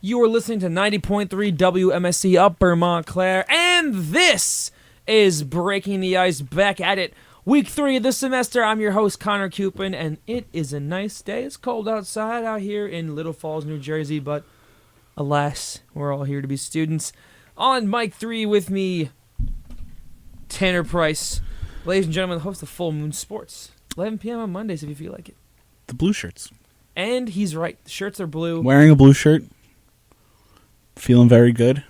You are listening to 90.3 WMSC Upper Montclair, and this is Breaking the Ice, back at it. Week 3 of the semester. I'm your host, Connor Cupin, and it is a nice day. It's cold outside out here in Little Falls, New Jersey, but alas, we're all here to be students. On mic 3 with me, Tanner Price. Ladies and gentlemen, the host of Full Moon Sports. 11 p.m. on Mondays if you feel like it. The blue shirts. And he's right. The shirts are blue. Wearing a blue shirt. Feeling very good.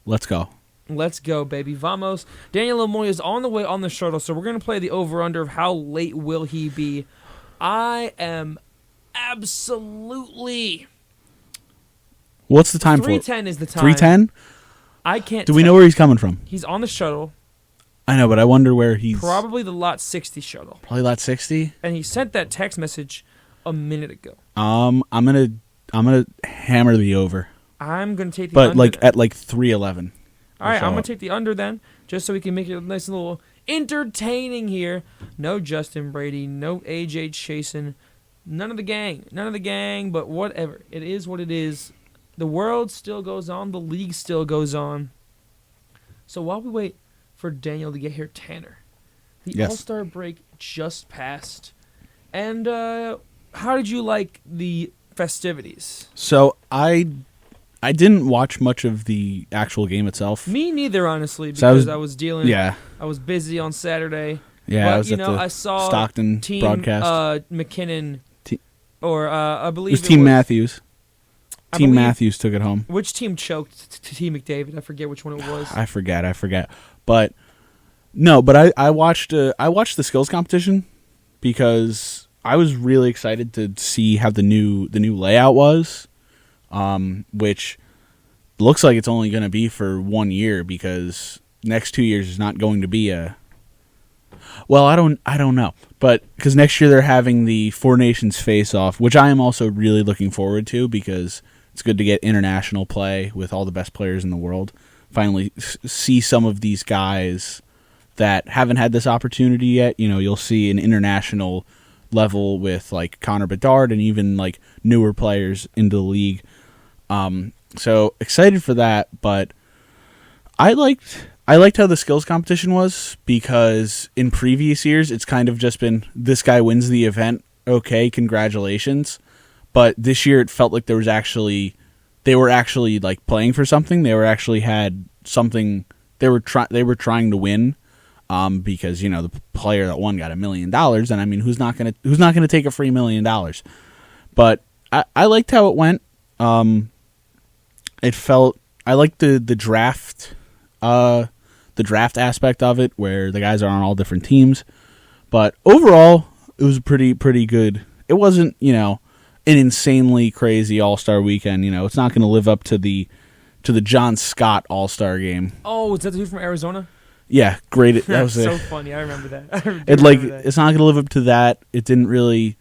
Let's go. Let's go, baby. Vamos. Daniel Lemoy is on the way on the shuttle, so we're going to play the over-under of how late will he be. I am absolutely... What's the time for it? 3:10 is the time. 3:10? I can't Do we know where he's coming from? He's on the shuttle. I know, but I wonder where he's... Probably the Lot 60 shuttle. Probably Lot 60? And he sent that text message a minute ago. I'm gonna hammer the over. I'm going to take the but under. At 3:11. All right, I'm going to take the under then, just so we can make it a nice little entertaining here. No Justin Brady, no A.J. Chasen, none of the gang, but whatever. It is what it is. The world still goes on. The league still goes on. So while we wait for Daniel to get here, Tanner, the All-Star break just passed. And how did you like the festivities? So I didn't watch much of the actual game itself. Me neither, honestly, because I was dealing. Yeah. I was busy on Saturday. Yeah, but, I was at the I saw Stockton team, broadcast. McKinnon, I believe it was Team Matthews. Team Matthews took it home. Which team choked to Team McDavid? I forget which one it was. I forget. But no, but I watched the skills competition because I was really excited to see how the new layout was. Which looks like it's only going to be for 1 year because next 2 years is not going to be a. Well, I don't know, but because next year they're having the Four Nations face-off, which I am also really looking forward to because it's good to get international play with all the best players in the world. Finally, see some of these guys that haven't had this opportunity yet. You know, you'll see an international level with like Connor Bedard and even like newer players into the league. So excited for that, but I liked how the skills competition was because in previous years it's kind of just been this guy wins the event, okay, congratulations. But this year it felt like they were actually like playing for something. They were actually had something they were trying to win. Because you know the player that won got $1 million, and I mean who's not gonna take a free $1 million? But I liked how it went. I liked the draft, aspect of it, where the guys are on all different teams. But overall, it was pretty good. It wasn't an insanely crazy All-Star weekend. You know, it's not going to live up to the John Scott All-Star game. Oh, is that the dude from Arizona? Yeah, great. That was so funny. I remember that. It's not going to live up to that. It didn't really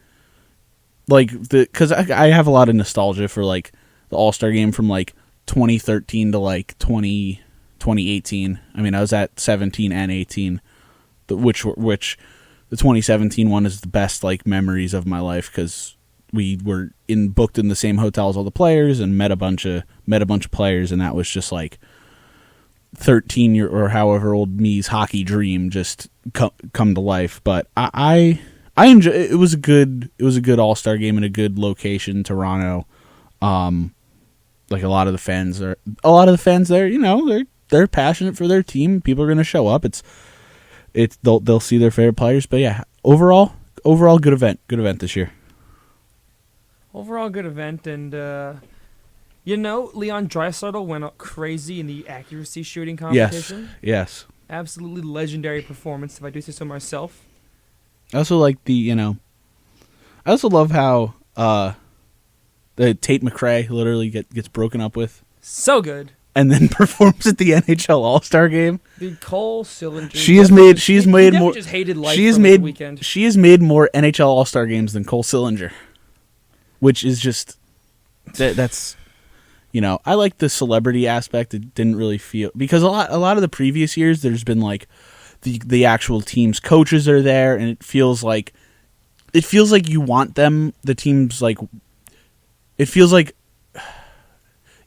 because I have a lot of nostalgia for like the All-Star game from like 2013 to like 2018. I mean, I was at 17 and 18, which the 2017 one is the best like memories of my life because we were booked in the same hotel as all the players and met a bunch of players, and that was just like 13 or however old me's hockey dream just come to life. But I enjoy it. Was a good All-Star game in a good location, Toronto. Like a lot of the fans there, you know, they're passionate for their team. People are going to show up. They'll see their favorite players. But yeah, overall good event this year. Overall good event, and Leon Draisaitl went up crazy in the accuracy shooting competition. Yes. Absolutely legendary performance, if I do say so myself. I also like I also love how the Tate McRae literally gets broken up with. So good. And then performs at the NHL All-Star game. The Cole Sillinger. She has made more. Just hated life the weekend. She has made more NHL All-Star games than Cole Sillinger, which is just that's. I like the celebrity aspect. It didn't really feel because a lot of the previous years there's been like the actual team's coaches are there, and it feels like you want them. The team's like, it feels like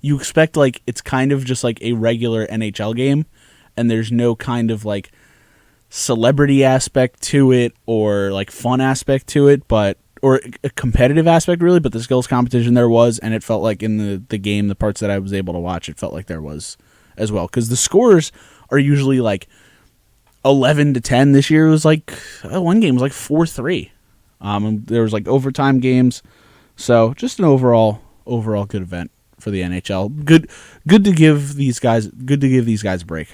you expect like it's kind of just like a regular NHL game, and there's no kind of like celebrity aspect to it or like fun aspect to it, but or a competitive aspect really. But the skills competition there was, and it felt like in the game, the parts that I was able to watch, it felt like there was as well, because the scores are usually like 11-10. This year it was like one game was like 4-3. And there was like overtime games, so just an overall good event for the NHL. Good to give these guys a break.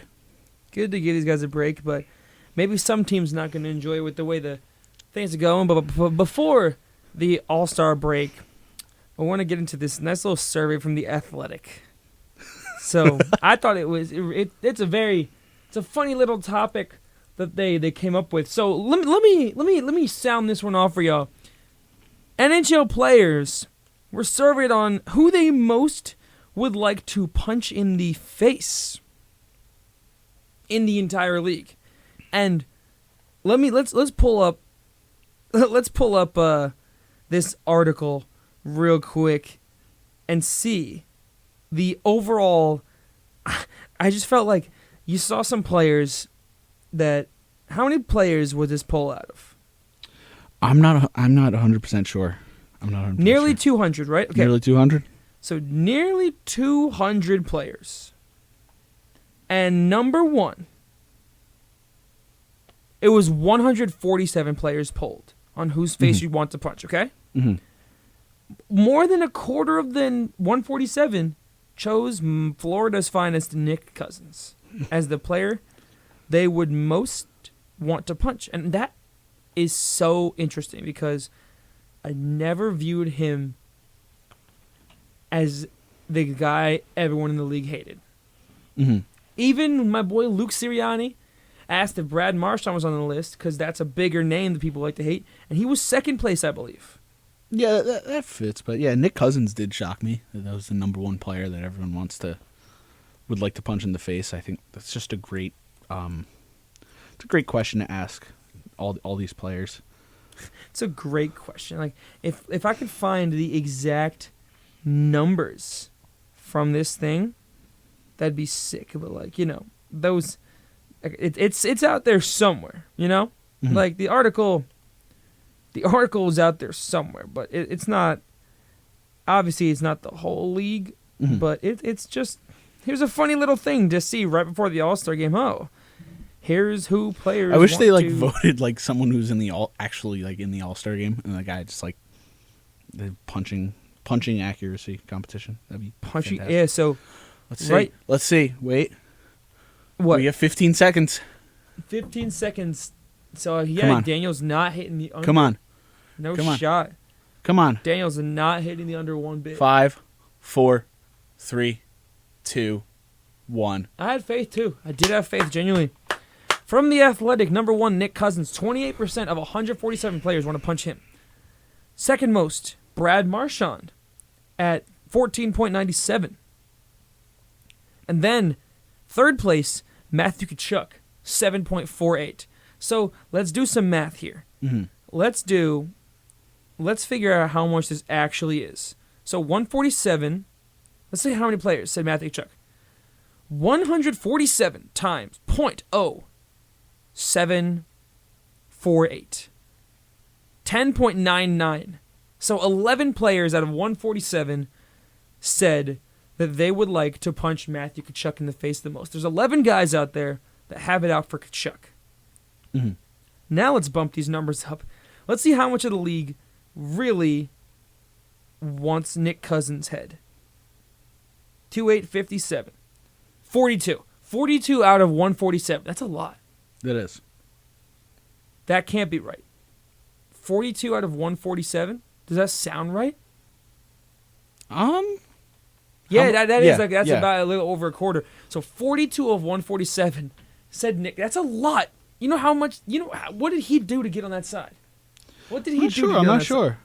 Good to give these guys a break, but maybe some teams not going to enjoy it with the way the things are going. But before the All-Star break, I want to get into this nice little survey from The Athletic. So I thought it's a funny little topic that they came up with. So let me sound this one off for y'all. NHL players were surveyed on who they most would like to punch in the face in the entire league. And let's pull up this article real quick and see the overall. I just felt like you saw some players that. How many players was this poll out of? I'm not 100% sure. I'm not 100% nearly sure. 200, right? Okay. Nearly 200. So nearly 200 players. And number one, it was 147 players polled on whose face you'd want to punch, okay? Mm-hmm. More than a quarter of the 147 chose Florida's finest Nick Cousins as the player they would most want to punch. And that is so interesting because I never viewed him as the guy everyone in the league hated. Mm-hmm. Even my boy Luke Sirianni asked if Brad Marchand was on the list because that's a bigger name that people like to hate, and he was second place, I believe. Yeah, that fits. But yeah, Nick Cousins did shock me. That was the number one player that everyone would like to punch in the face. I think that's just a great, it's a great question to ask all these players. It's a great question. Like if I could find the exact numbers from this thing, that'd be sick. But like those, it's out there somewhere. Mm-hmm. Like the article is out there somewhere, but it's not. Obviously, it's not the whole league, Mm-hmm. but it's just here's a funny little thing to see right before the All-Star game. Oh, here's who players. I wish they want to voted like someone who's in the All-Star game, and the guy just like the punching accuracy competition. That'd be punching. fantastic. Yeah. So Let's see. right. Let's see. Wait. What? We have 15 seconds. 15 seconds. So Come yeah, on. Daniel's not hitting the under. Come on. No Come on. shot. Come on. Daniel's not hitting the under one bit. 5, 4, 3, 2, 1. I had faith too. I did have faith, genuinely. From The Athletic, number one, Nick Cousins. 28% of 147 players want to punch him. Second most, Brad Marchand at 14.97. And then, third place, Matthew Tkachuk, 7.48. So, let's do some math here. Mm-hmm. Let's figure out how much this actually is. So, 147, let's see how many players, said Matthew Tkachuk. 147 times 0.0748. 10.99. So 11 players out of 147 said that they would like to punch Matthew Tkachuk in the face the most. There's 11 guys out there that have it out for Tkachuk. Mm-hmm. Now let's bump these numbers up. Let's see how much of the league really wants Nick Cousins' head. 2857. 42. 42 out of 147. That's a lot. That is. That can't be right. 42 out of 147? Does that sound right? Yeah, that is about a little over a quarter. So 42 of 147 said Nick. That's a lot. You know how much? What did he do to get on that side? What did he do? To get I'm on not that sure. side?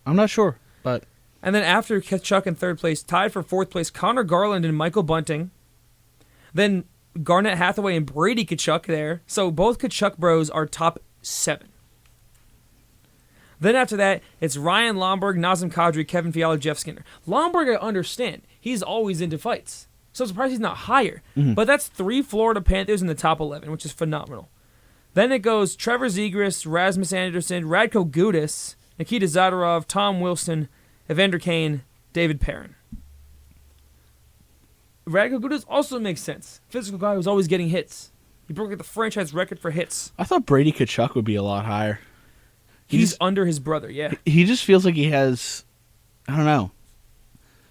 I'm not sure, but And then after Tkachuk in third place, tied for fourth place, Connor Garland and Michael Bunting. Then Garnett Hathaway and Brady Tkachuk there. So both Tkachuk bros are top 7. Then after that, it's Ryan Lomberg, Nazem Kadri, Kevin Fiala, Jeff Skinner. Lomberg, I understand. he's always into fights. So I'm surprised he's not higher. Mhm. But that's 3 Florida Panthers in the top 11, which is phenomenal. Then it goes Trevor Zegras, Rasmus Anderson, Radko Gudas, Nikita Zadorov, Tom Wilson, Evander Kane, David Perrin. Radko Gudas also makes sense. Physical guy who's always getting hits. He broke the franchise record for hits. I thought Brady Tkachuk would be a lot higher. He's under his brother, yeah. He just feels like he has, I don't know.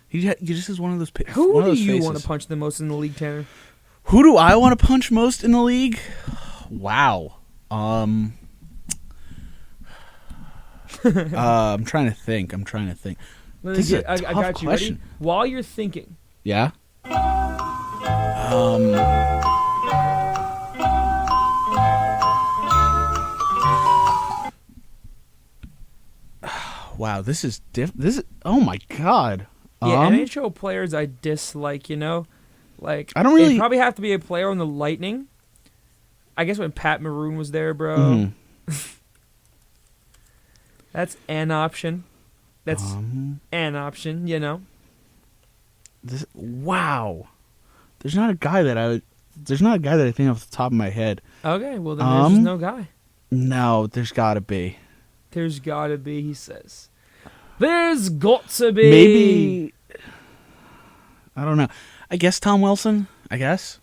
He just has one of those. Who one of do those you faces. want to punch the most in the league, Tanner? Who do I want to punch most in the league? Wow. I'm trying to think. This is a I tough got you. Ready? question. While you're thinking, Yeah. Wow, this is oh my god. yeah, NHL players I dislike, Like, I don't really- it'd probably have to be a player on the Lightning. I guess when Pat Maroon was there, bro. Mhm. That's an option. That's an option, Wow. There's not a guy that I think off the top of my head. Okay, well then there's just no guy. No, there's got to be. There's gotta be, he says. There's got to be. Maybe I don't know. I guess Tom Wilson. I guess.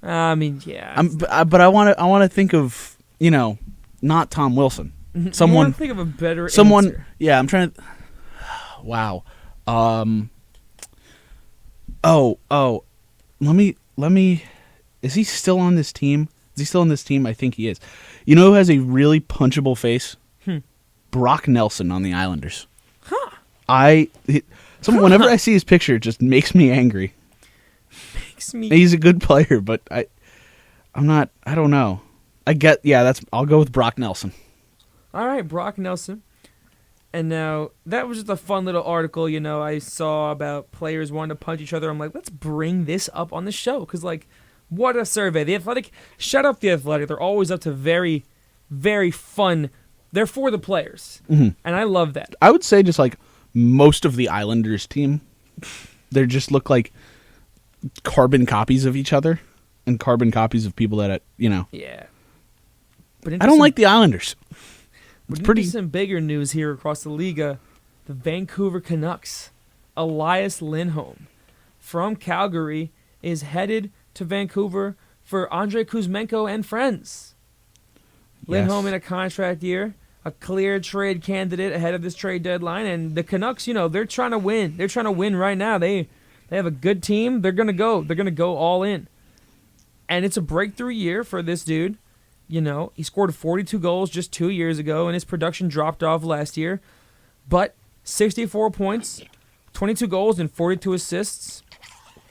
I mean, yeah. But I want to think of not Tom Wilson. I Someone. wanna think of a better Someone. answer. Yeah, I'm trying to. Wow. Oh. Let me. Is he still on this team? Is he still on this team? I think he is. You know who has a really punchable face? Brock Nelson on the Islanders. Huh. Whenever I see his picture, it just makes me angry. Makes me. He's a good player, but I'm not. I don't know. I'll go with Brock Nelson. All right, Brock Nelson. And now, that was just a fun little article, I saw about players wanting to punch each other. I'm like, let's bring this up on the show. Because, what a survey. The Athletic, shut up The Athletic. They're always up to very, very fun. They're for the players. Mm-hmm. And I love that. I would say just most of the Islanders team, they just look like carbon copies of each other and carbon copies of people that, Yeah. But I don't like the Islanders. It's pretty. Some bigger news here across the Liga. The Vancouver Canucks. Elias Lindholm from Calgary is headed to Vancouver for Andrei Kuzmenko and friends. Lindholm in a contract year, a clear trade candidate ahead of this trade deadline, and the Canucks, they're trying to win. They're trying to win right now. They have a good team. They're gonna go. They're gonna go all in, and it's a breakthrough year for this dude. He scored 42 goals just 2 years ago, and his production dropped off last year, but 64 points, 22 goals, and 42 assists.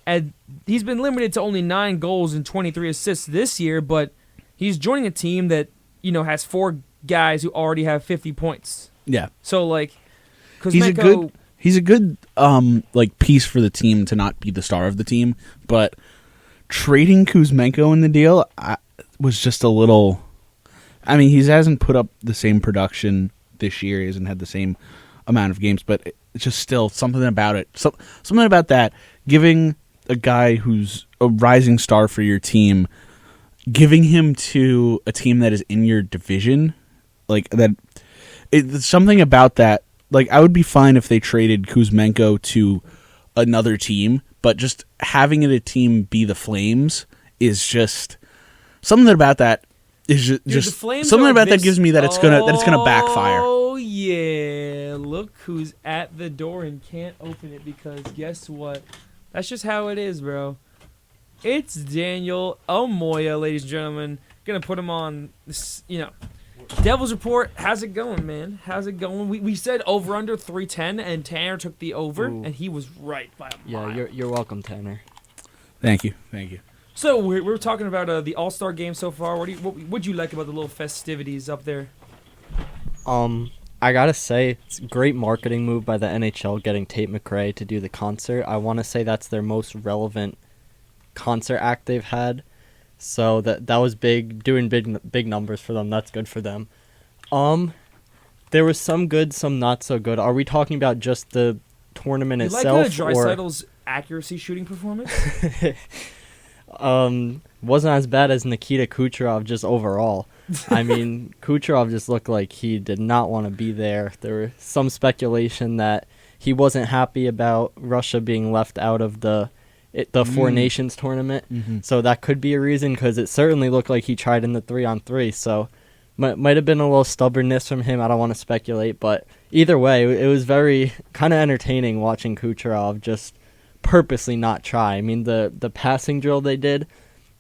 And he's been limited to only 9 goals and 23 assists this year, but he's joining a team that has 4 guys who already have 50 points. Yeah. So Kuzmenko, he's a good piece for the team to not be the star of the team, but trading Kuzmenko in the deal was just a little. I mean, he hasn't put up the same production this year. He hasn't had the same amount of games, but it's just still something about it. Something about that, giving a guy who's a rising star for your team, giving him to a team that is in your division, that. It's something about that. I would be fine if they traded Kuzmenko to another team, but just having it a team be the Flames is just something about that is just something about that gives me that it's gonna backfire. Oh yeah! Look who's at the door and can't open it because guess what? That's just how it is, bro. It's Daniel Omoya, ladies and gentlemen. Gonna put him on this, Devil's Report. How's it going, man? How's it going? We said over under 310, and Tanner took the over, and he was right by a mile. Yeah, you're welcome, Tanner. Thank you. So we're talking about the All-Star game so far. What'd you like about the little festivities up there? I gotta say, it's a great marketing move by the NHL getting Tate McRae to do the concert. I want to say that's their most relevant concert act they've had. So that was big, doing big numbers for them. That's good for them. There was some good, some not so good. Are we talking about just the tournament itself? Like Dreisaitl's accuracy shooting performance? Wasn't as bad as Nikita Kucherov just overall. I mean, Kucherov just looked like he did not want to be there. There was some speculation that he wasn't happy about Russia being left out of the Four Nations tournament. Mm-hmm. So that could be a reason, because it certainly looked like he tried in the 3-on-3. So might have been a little stubbornness from him. I don't want to speculate, but either way, it was very kind of entertaining watching Kucherov just purposely not try. I mean, the passing drill they did,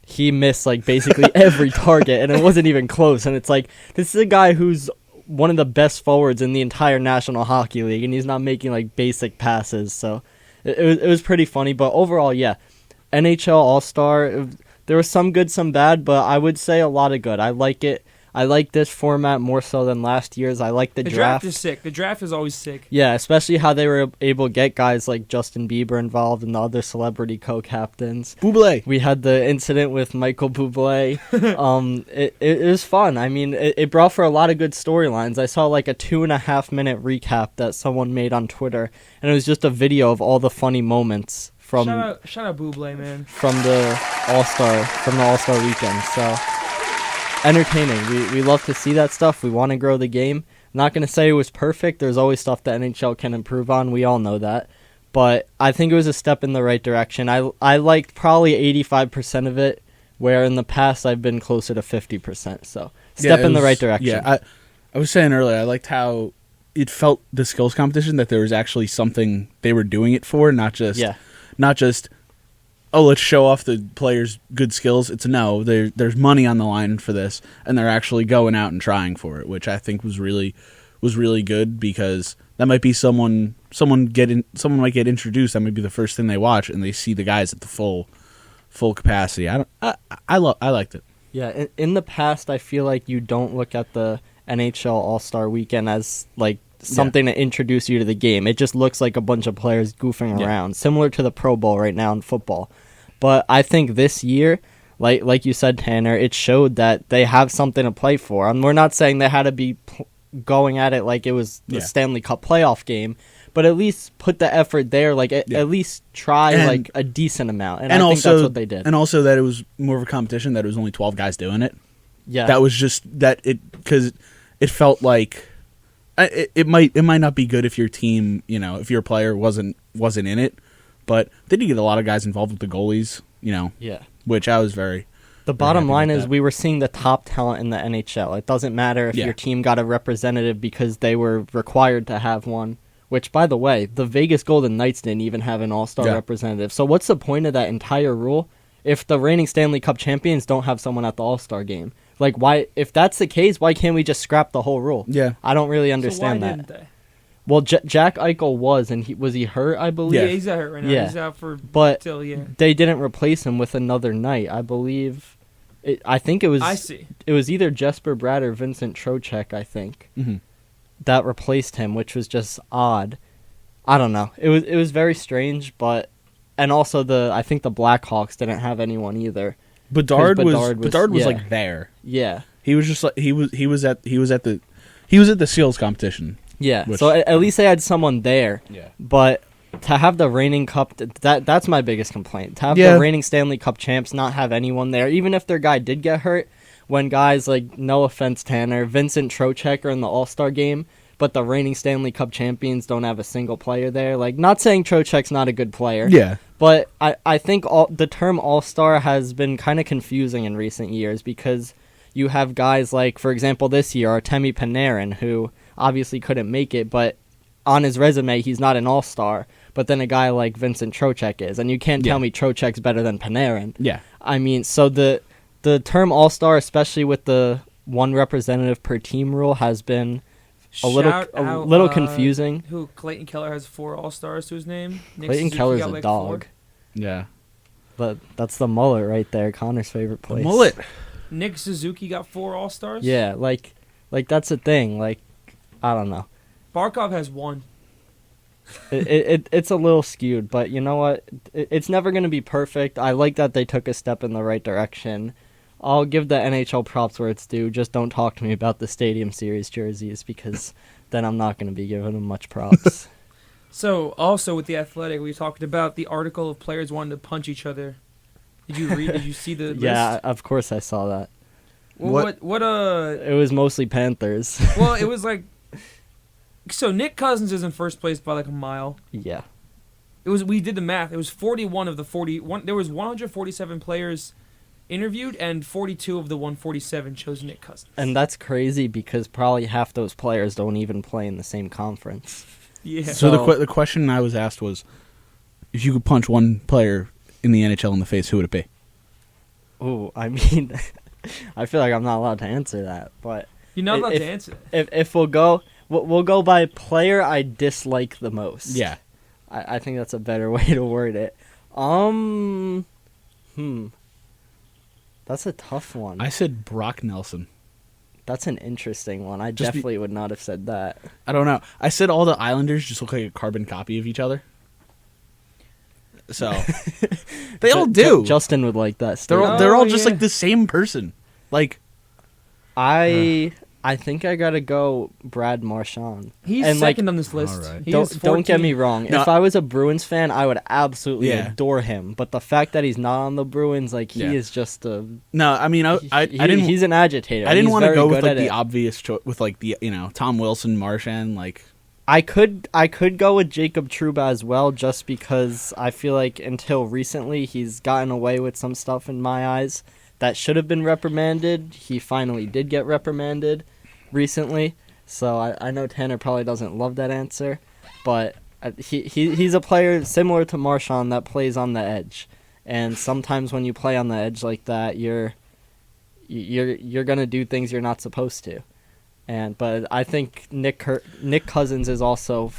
he missed like basically every target, and it wasn't even close. And it's like, this is a guy who's one of the best forwards in the entire National Hockey League, and he's not making like basic passes. So it was pretty funny. But overall, yeah, NHL All-Star, there was some good, some bad, but I would say a lot of good. I like it. I like this format more so than last year's. I like the The draft. draft is sick. The draft is always sick. Yeah, especially how they were able to get guys like Justin Bieber involved and the other celebrity co-captains. Buble. We had the incident with Michael Bublé. It was fun. I mean, it brought for a lot of good storylines. I saw like a 2.5-minute recap that someone made on Twitter, and it was just a video of all the funny moments from Shout out Bublé, man. from the All-Star weekend. So entertaining. We love to see that stuff. We want to grow the game. Not going to say it was perfect. There's always stuff that NHL can improve on. We all know that. But I think it was a step in the right direction. I liked probably 85% of it, where in the past I've been closer to 50%. So step in the right direction. Yeah, I was saying earlier, I liked how it felt, the skills competition, that there was actually something they were doing it for, not just oh, let's show off the players' good skills. It's no, there's money on the line for this, and they're actually going out and trying for it, which I think was really good, because that might be someone might get introduced. That might be the first thing they watch, and they see the guys at the full capacity. I liked it. Yeah, in the past, I feel like you don't look at the NHL All-Star Weekend as like something to introduce you to the game. It just looks like a bunch of players goofing around, similar to the Pro Bowl right now in football. But I think this year, like you said, Tanner, it showed that they have something to play for. And we're not saying they had to be going at it like it was the Stanley Cup playoff game, but at least put the effort there. Like at least try like a decent amount. And I think that's what they did. And also that it was more of a competition, that it was only 12 guys doing it. Yeah, that was just that because it felt like it might not be good if your team, if your player wasn't in it. But they did get a lot of guys involved with the goalies, which I was very. The bottom line is we were seeing the top talent in the NHL. It doesn't matter if your team got a representative because they were required to have one, which, by the way, the Vegas Golden Knights didn't even have an all-star representative. So what's the point of that entire rule if the reigning Stanley Cup champions don't have someone at the all-star game? Like, why? If that's the case, why can't we just scrap the whole rule? Yeah. I don't really understand so why that. Didn't they? Well, Jack Eichel was, and was he hurt, I believe? Yeah, he's out hurt right now. He's out for they didn't replace him with another Knight. I believe. I think it was. I see. It was either Jesper Bratt or Vincent Trocheck, I think, that replaced him, which was just odd. I don't know. It was very strange, and also I think the Blackhawks didn't have anyone either. Bedard was like there. Yeah. He was just like he was at the skills competition. Yeah, so at least they had someone there. Yeah. But to have the reigning cup, that's my biggest complaint. To have the reigning Stanley Cup champs not have anyone there, even if their guy did get hurt, when guys like, no offense, Tanner, Vincent Trocheck are in the All-Star game, but the reigning Stanley Cup champions don't have a single player there. Like, not saying Trocheck's not a good player. Yeah. But I think the term All-Star has been kind of confusing in recent years, because you have guys like, for example, this year, Artemi Panarin, who obviously couldn't make it, but on his resume, he's not an all-star. But then a guy like Vincent Trocheck is, and you can't tell me Trocheck's better than Panarin. Yeah. I mean, so the term all-star, especially with the one representative per team rule, has been a little confusing. Clayton Keller has 4 all-stars to his name. Clayton Keller's a dog. 4. Yeah. But that's the mullet right there, Connor's favorite place. The mullet. Nick Suzuki got 4 all-stars? Yeah, like that's the thing. Like, I don't know. Barkov has 1. It's a little skewed, but you know what? It's never going to be perfect. I like that they took a step in the right direction. I'll give the NHL props where it's due. Just don't talk to me about the Stadium Series jerseys, because then I'm not going to be giving them much props. So, also with the Athletic, we talked about the article of players wanting to punch each other. Did you read? Did you see the list? Yeah, of course I saw that. Well, What- It was mostly Panthers. Well, it was like. So Nick Cousins is in first place by like a mile. Yeah. We did the math. It was 41 of the 41. There was 147 players interviewed, and 42 of the 147 chose Nick Cousins. And that's crazy because probably half those players don't even play in the same conference. Yeah. So the question I was asked was, if you could punch one player in the NHL in the face, who would it be? Oh, I mean, I feel like I'm not allowed to answer that, but You're not allowed if- to answer that. if we'll go by player I dislike the most. Yeah. I think that's a better way to word it. That's a tough one. I said Brock Nelson. That's an interesting one. I Just be- definitely would not have said that. I don't know. I said all the Islanders just look like a carbon copy of each other. So they all do. Justin would like that. they're Steve. all they're Oh, all just yeah. like the same person. Like I think I gotta go Brad Marchand. He's and, like, second on this list. Alright. He is Don't get 14. me wrong. No. If I was a Bruins fan, I would absolutely Yeah. adore him. But the fact that he's not on the Bruins, like he Yeah. is just a. no, I mean I didn't He's an agitator. I didn't want to go with like at the it. obvious with like the Tom Wilson, Marchand, like I could go with Jacob Trouba as well, just because I feel like until recently he's gotten away with some stuff in my eyes that should have been reprimanded. He finally did get reprimanded recently, so I know Tanner probably doesn't love that answer, but he's a player similar to Marchand that plays on the edge, and sometimes when you play on the edge like that, you're gonna do things you're not supposed to. But I think Nick Cousins is also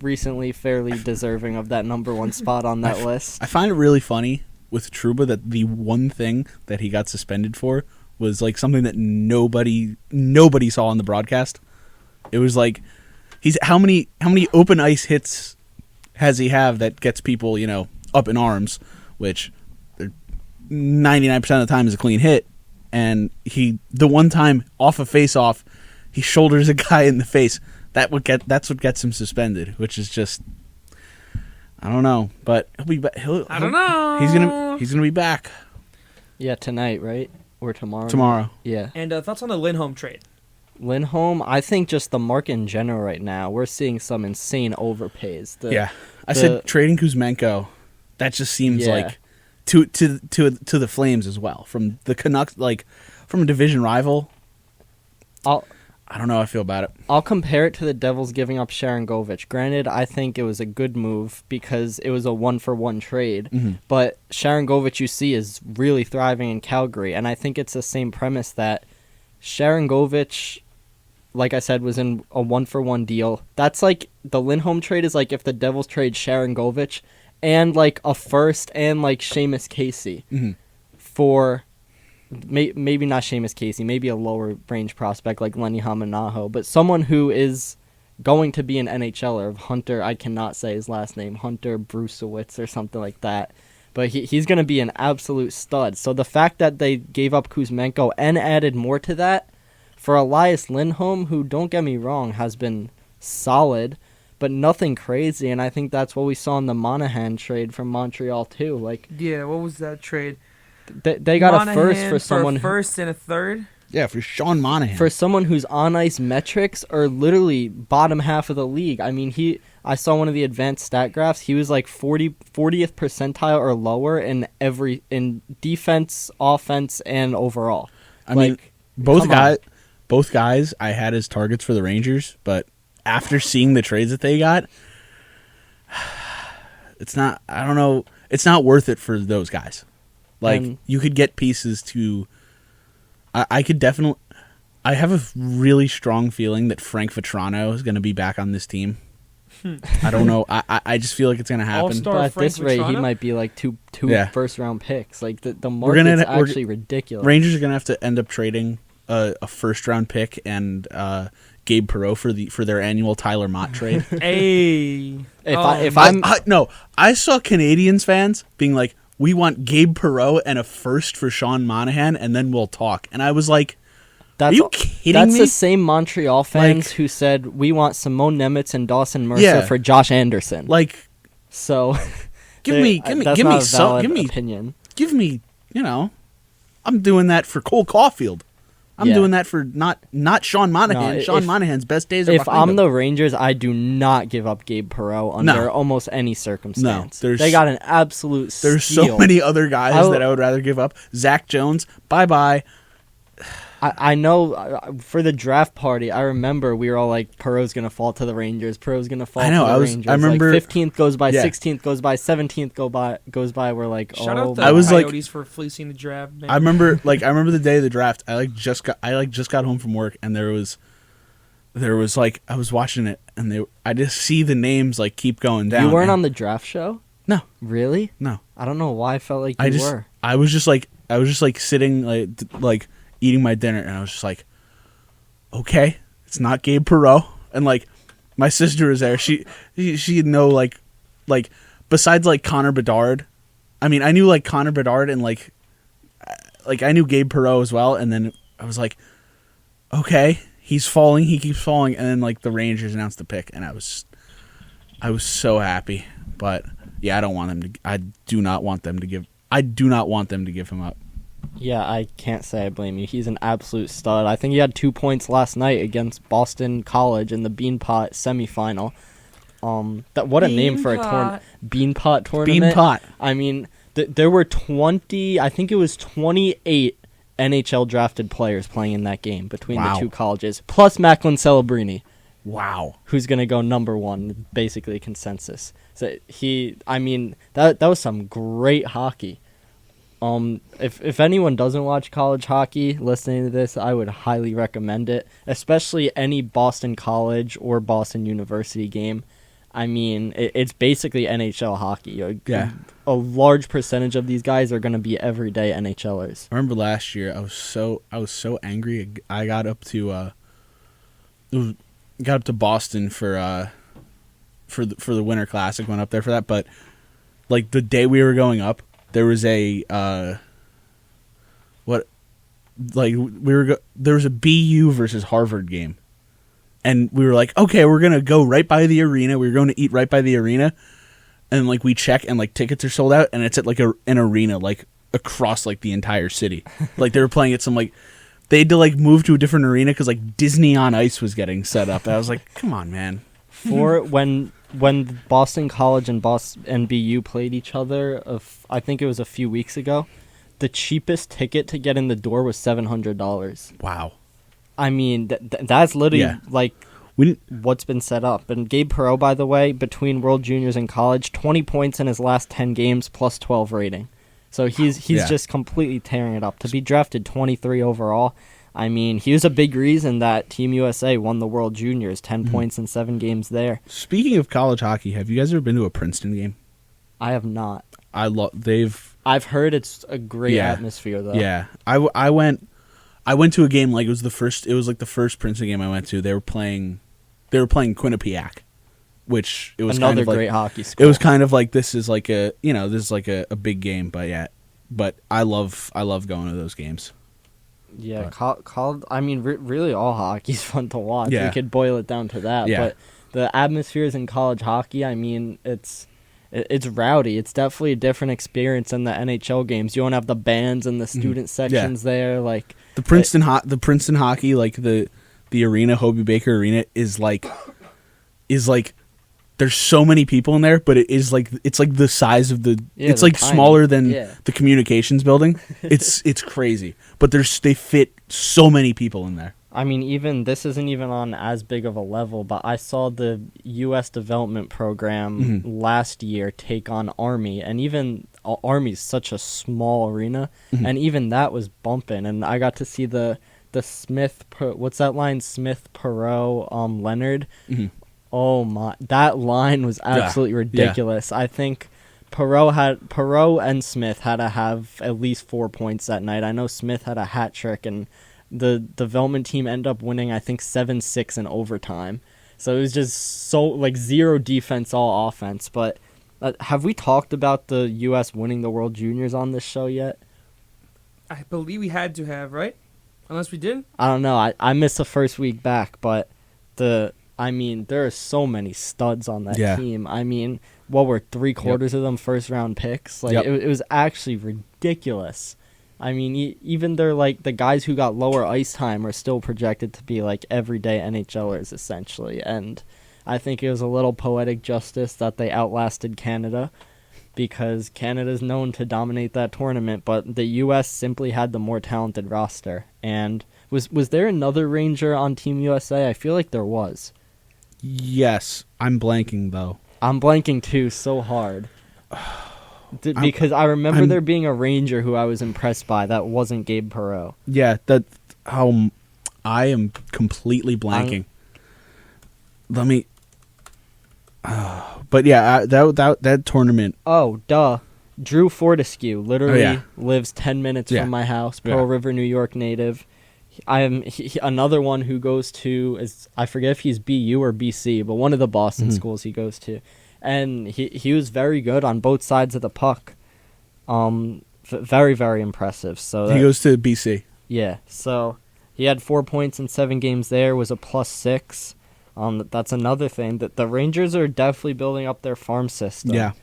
recently fairly deserving of that number one spot on that list. I find it really funny with Trouba that the one thing that he got suspended for was like something that nobody saw on the broadcast. It was like how many open ice hits has he have that gets people, up in arms, which 99% of the time is a clean hit, and the one time off a face-off, he shoulders a guy in the face. That's what gets him suspended, which is just I don't know, but he'll be back. I don't know. He's gonna be back Yeah, tonight, right? Or tomorrow? tomorrow. Yeah. And thoughts on the Lindholm trade? Lindholm, I think just the market in general right now, we're seeing some insane overpays. I said trading Kuzmenko. That just seems like to the Flames as well from the Canucks, like from a division rival. I don't know how I feel about it. I'll compare it to the Devils giving up Sharon Govich. Granted, I think it was a good move because it was a 1-for-1 trade. Mhm. But Sharon Govich, you see, is really thriving in Calgary. And I think it's the same premise that Sharon Govich, like I said, was in a 1-for-1 deal. That's like the Lindholm trade is like if the Devils trade Sharon Govich and like a first and like Seamus Casey Mhm. for... Maybe not Seamus Casey, maybe a lower range prospect like Lenny Hamanaho, but someone who is going to be an NHLer of Hunter, I cannot say his last name, Hunter Brusewitz or something like that. But he's going to be an absolute stud. So the fact that they gave up Kuzmenko and added more to that for Elias Lindholm, who, don't get me wrong, has been solid, but nothing crazy. And I think that's what we saw in the Monahan trade from Montreal too. Like Yeah, what was that trade? they got Monahan a first for someone a first and a third. Yeah, for Sean Monahan. for someone whose on ice metrics are literally bottom half of the league. I mean, I saw one of the advanced stat graphs. He was like 40th percentile or lower in defense, offense, and overall. I mean, like, both come on. guys I had as targets for the Rangers, but after seeing the trades that they got, it's not. I don't know. It's not worth it for those guys. Like And- you could get pieces to. I could definitely. I have a really strong feeling that Frank Vetrano is going to be back on this team. I don't know. I just feel like it's going to happen. All-star But at Frank this rate, he Vetrano? might be like two Yeah. first round picks. Like the We're gonna- market's we're- actually ridiculous. Rangers are going to have to end up trading a first round pick and Gabe Perreault for their annual Tyler Mott trade. Hey. If I'm No, I saw Canadians fans being like, "We want Gabe Perreault and a first for Sean Monahan, and then we'll talk." And I was like, Are you kidding That's me? the same Montreal fans Like- who said we want Simone Nemitz and Dawson Mercer Yeah. for Josh Anderson. Like, So give they- me that's give not me a some, valid give me opinion. give me, I'm doing that for Cole Caulfield. I'm Yeah. doing that for not Sean Monahan. No, Sean if- Monahan's best days are If behind I'm him. the Rangers, I do not give up Gabe Perreault under No. almost any circumstance. there's- they got an absolute There's steal. so many other guys I w- that I would rather give up. Zach Jones, bye-bye. I know for the draft party, I remember we were all like, Perreault's going to fall to the Rangers. Perreault's going to fall I know, to the I was- Rangers. I remember- Like 15th goes by, Yeah. 16th goes by, 17th goes by. We're like, Shout oh, out the I was like- Coyotes for fleecing the draft. Man. I remember the day of the draft. I just got home from work, and there was like, I was watching it, and I just see the names like keep going down. You weren't and- on the draft show? No. Really? No. I don't know why I felt like you were. I was just like sitting like eating my dinner, and I was just like, okay, it's not Gabe Perreault, and like my sister was there. She know like besides like Connor Bedard. I mean, I knew like Connor Bedard and like I knew Gabe Perreault as well, and then I was like, okay, he's falling, he keeps falling, and then like the Rangers announced the pick, and I was so happy, but yeah, I do not want them to give him up. Yeah, I can't say I blame you. He's an absolute stud. I think he had 2 points last night against Boston College in the Beanpot semifinal. What a name for a tournament. Beanpot tournament. Beanpot. I mean, there were 28 NHL drafted players playing in that game between Wow. the two colleges, plus Macklin Celebrini, Wow. who's going to go number one, basically consensus. So that was some great hockey. If anyone doesn't watch college hockey, listening to this, I would highly recommend it, especially any Boston College or Boston University game. I mean, it's basically NHL hockey. Yeah. A large percentage of these guys are going to be everyday NHLers. I remember last year I was so angry. I got up to Boston for the Winter Classic. Went up there for that, but like the day we were going up, there was a there was a BU versus Harvard game, and we were like, okay, we're gonna go right by the arena. We were going to eat right by the arena, and like we check and like tickets are sold out, and it's at like an arena like across like the entire city. Like they were playing at some like they had to like move to a different arena because like Disney on Ice was getting set up. And I was like, come on, man. For when Boston College and BU played each other, I think it was a few weeks ago, the cheapest ticket to get in the door was $700. Wow. I mean, that's literally like what's been set up. And Gabe Perreault, by the way, between World Juniors and college, 20 points in his last 10 games plus 12 rating. So he's just completely tearing it up. To be drafted 23 overall, I mean, he was a big reason that Team USA won the World Juniors, 10 points in 7 games there. Speaking of college hockey, have you guys ever been to a Princeton game? I have not. I've heard it's a great atmosphere, though. Yeah, I went to a game like it was the first Princeton game I went to. They were playing Quinnipiac, which it was Another kind of like, great hockey school. It was kind of like this is like a big game, but I love going to those games. Yeah, I mean, really all hockey's fun to watch. Yeah. We could boil it down to that. Yeah. But the atmospheres in college hockey, I mean, it's rowdy. It's definitely a different experience than the NHL games. You don't have the bands and the student sections there. Like The Princeton hockey, like the arena, Hobie Baker Arena, is like there's so many people in there, but it's like the size of it's like tiny. smaller than Yeah. the communications building. It's crazy, but they fit so many people in there. I mean, this isn't even on as big of a level, but I saw the U.S. development program last year take on Army, and even Army's such a small arena, and even that was bumping, and I got to see the Smith, what's that line? Smith, Perreault, Leonard. Oh my, that line was absolutely ridiculous. I think Perreault and Smith had to have at least 4 points that night. I know Smith had a hat trick, and the development team ended up winning, I think, 7-6 in overtime. So it was just so like zero defense, all offense. But have we talked about the U.S. winning the World Juniors on this show yet? I believe we had to have, right? Unless we did. I don't know. I missed the first week back, but there are so many studs on that Yeah. team. I mean, what were 3/4 of them first round picks? Like Yep. it was actually ridiculous. I mean, even they're like the guys who got lower ice time are still projected to be like everyday NHLers essentially. And I think it was a little poetic justice that they outlasted Canada, because Canada's known to dominate that tournament, but the U.S. simply had the more talented roster. And was there another Ranger on Team USA? I feel like there was. Yes, I'm blanking though. I'm blanking too so hard. Because I remember I'm- there being a Ranger who I was impressed by that wasn't Gabe Perreault. Yeah, I am completely blanking. Let me. But yeah, that tournament. Oh, duh. Drew Fortescue literally yeah. lives 10 minutes Yeah. from my house. Pearl Yeah. River, New York native. I am another one who goes to, I forget if he's BU or BC, but one of the Boston Mhm. schools he goes to. And he was very good on both sides of the puck. Very, very impressive. So He goes to BC. yeah, so he had 4 points in 7 games there, was a +6. That's another thing, that the Rangers are definitely building up their farm system. Yeah.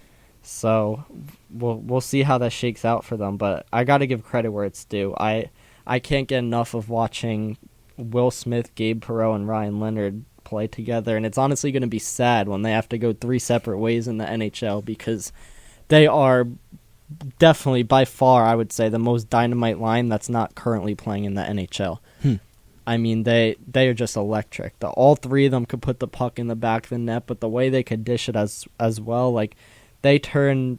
So we'll see how that shakes out for them, but I got to give credit where it's due. I can't get enough of watching Will Smith, Gabe Perreault, and Ryan Leonard play together, and it's honestly going to be sad when they have to go 3 separate ways in the NHL, because they are definitely by far, I would say, the most dynamite line that's not currently playing in the NHL. I mean, they are just electric. All 3 of them could put the puck in the back of the net, but the way they could dish it as well, like, they turn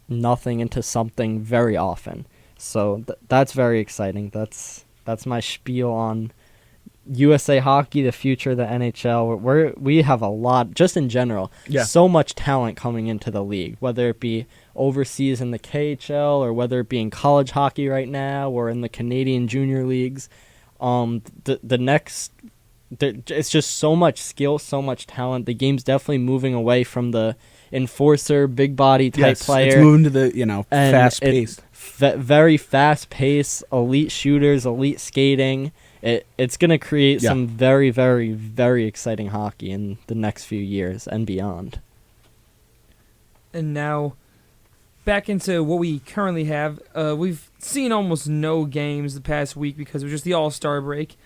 nothing into something very often. So that's very exciting. That's my spiel on USA Hockey, the future of the NHL. We have a lot, just in general, Yeah. so much talent coming into the league, whether it be overseas in the KHL or whether it be in college hockey right now or in the Canadian junior leagues. It's just so much skill, so much talent. The game's definitely moving away from the enforcer, big body type Yes, player. it's moving to the And fast paced. Very fast pace, elite shooters, elite skating. It's going to create Yeah. some very, very, very exciting hockey in the next few years and beyond. And now, back into what we currently have. We've seen almost no games the past week because it was just the All-Star break.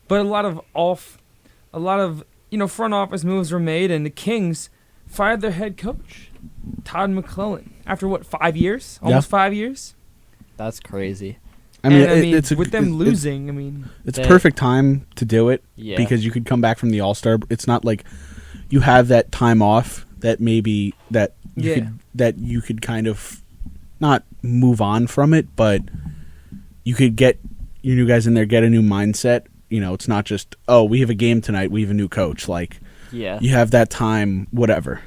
But a lot of front office moves were made, and the Kings fired their head coach, Todd McClellan, after 5 years? Almost 5 years. That's crazy. I mean, With them losing, it's a perfect time to do it, Yeah. because you could come back from the All-Star. It's not like you have that time off that maybe that you could kind of not move on from it, but you could get your new guys in there, get a new mindset. It's not just, oh, we have a game tonight, we have a new coach. Like, Yeah. you have that time, whatever.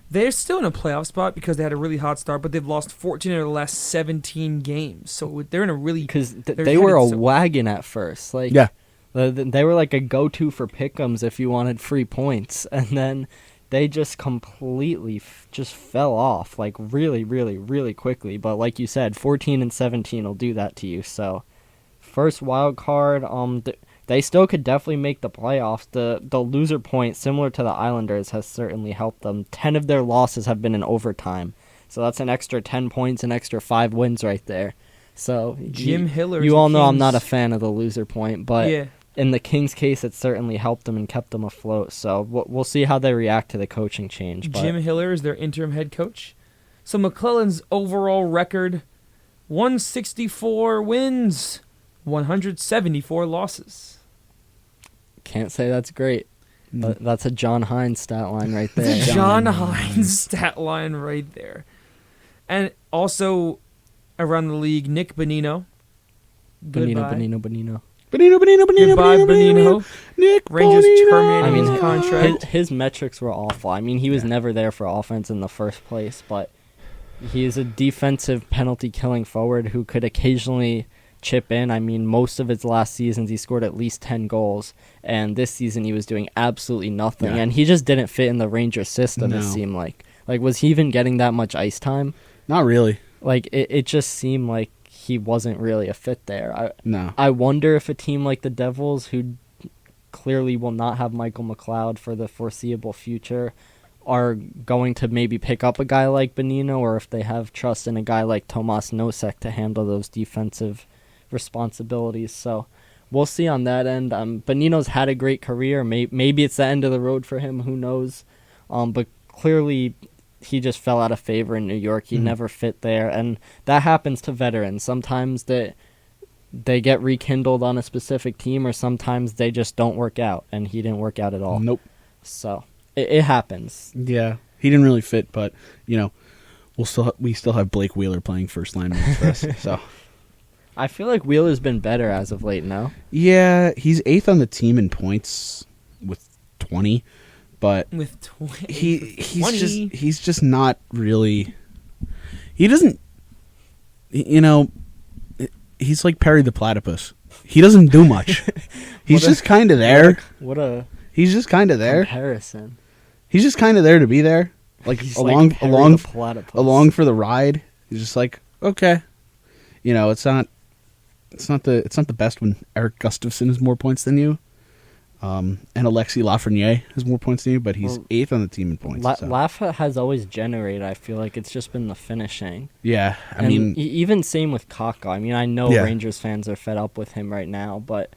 they're still in a playoff spot because they had a really hot start, but they've lost 14 of their last 17 games. So they're in a really... Because they're they were a headed so- wagon at first. Like, Yeah. They were like a go-to for pick'ems if you wanted free points. And then they just completely just fell off, like really, really, really quickly. But like you said, 14 and 17 will do that to you. So first wild card, they still could definitely make the playoffs. The loser point, similar to the Islanders, has certainly helped them. 10 of their losses have been in overtime. So that's an extra 10 points, an extra 5 wins right there. So Jim Hiller. you all know I'm not a fan of the loser point, but Yeah. in the Kings' case, it certainly helped them and kept them afloat. So we'll see how they react to the coaching change. But Jim Hiller is their interim head coach. So McClellan's overall record, 164 wins, 174 losses. can't say that's great. Mm. But that's a John Hines stat line right there. John Hines stat line right there. And also around the league, Nick Bonino. Goodbye. Bonino. Goodbye, Bonino. Nick Rangers Bonino. terminating I mean, his contract. his metrics were awful. I mean, he was never there for offense in the first place, but he is a defensive penalty-killing forward who could occasionally chip in. I mean, most of his last seasons, he scored at least 10 goals, and this season he was doing absolutely nothing, Yeah. and he just didn't fit in the Rangers system, No. it seemed like. Like, was he even getting that much ice time? Not really. Like, it just seemed like he wasn't really a fit there. No. I wonder if a team like the Devils, who clearly will not have Michael McLeod for the foreseeable future, are going to maybe pick up a guy like Bonino, or if they have trust in a guy like Tomas Nosek to handle those defensive responsibilities. So we'll see on that end. Bonino's had a great career. Maybe it's the end of the road for him. Who knows? But clearly he just fell out of favor in New York. He never fit there, and that happens to veterans. Sometimes they get rekindled on a specific team, or sometimes they just don't work out, and he didn't work out at all. Nope. So it happens. Yeah, he didn't really fit, but we still have Blake Wheeler playing first line minutes for us. So I feel like Wheeler's been better as of late now. yeah, he's 8th on the team in points with 20, but With 20. he's just not really. He doesn't. He's like Perry the Platypus. He doesn't do much. He's just kind of there. What a He's just kind of there. comparison. He's just kind of there to be there, like He's along like Perry along the Platypus. along for the ride. He's just like, okay, it's not the best when Eric Gustafson has more points than you, and Alexis Lafreniere has more points than you, but he's 8th on the team in points. So. Lafa has always generated. I feel like it's just been the finishing. Yeah, I And mean, even same with Kakko. I mean, I know Yeah. Rangers fans are fed up with him right now, but